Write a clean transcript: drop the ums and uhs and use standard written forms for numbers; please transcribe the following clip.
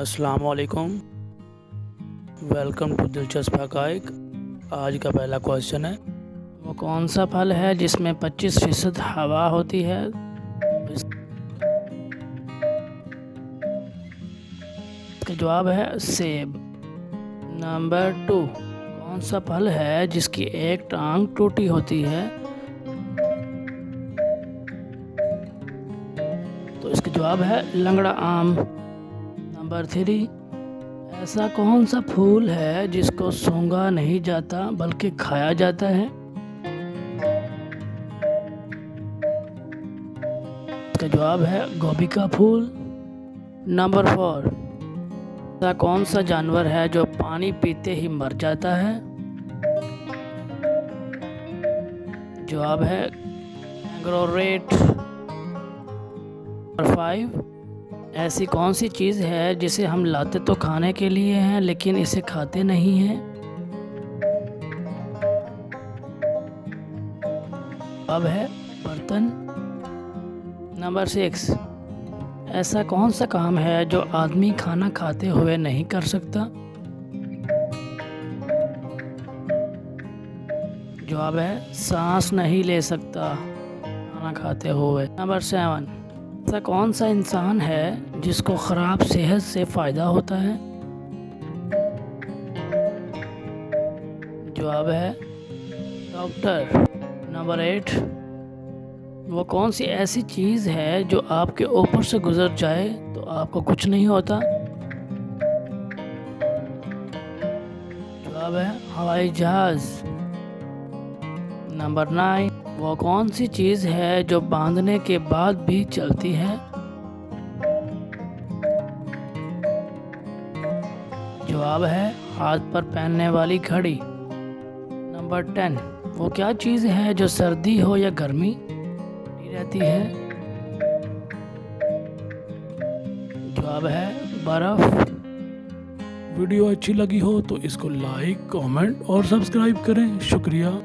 अस्सलाम वालेकुम। Welcome to दिलचस्प हक़ाइक़। आज का पहला क्वेश्चन है, वो कौन सा फल है जिसमें 25% हवा होती है? इसका जवाब है सेब। नंबर 2, कौन सा फल है जिसकी एक टांग टूटी होती है? तो इसका जवाब है लंगड़ा आम। नंबर 3, ऐसा कौन सा फूल है जिसको सूंघा नहीं जाता बल्कि खाया जाता है? इसका जवाब है गोभी का फूल। नंबर 4, ऐसा कौन सा जानवर है जो पानी पीते ही मर जाता है? जवाब है कैंगरू रेट। नंबर 5, ऐसी कौन सी चीज़ है जिसे हम लाते तो खाने के लिए हैं लेकिन इसे खाते नहीं हैं? अब है बर्तन। नंबर 6, ऐसा कौन सा काम है जो आदमी खाना खाते हुए नहीं कर सकता? जवाब है सांस नहीं ले सकता खाना खाते हुए। नंबर 7, ऐसा कौन सा इंसान है जिसको ख़राब सेहत से फ़ायदा होता है? जवाब है डॉक्टर। नंबर 8, वो कौन सी ऐसी चीज़ है जो आपके ऊपर से गुजर जाए तो आपको कुछ नहीं होता? जवाब है हवाई जहाज़। नंबर 9, वो कौन सी चीज़ है जो बांधने के बाद भी चलती है? जवाब है हाथ पर पहनने वाली घड़ी। नंबर 10, वो क्या चीज़ है जो सर्दी हो या गर्मी रहती है? जवाब है बर्फ़। वीडियो अच्छी लगी हो तो इसको लाइक, कमेंट और सब्सक्राइब करें। शुक्रिया।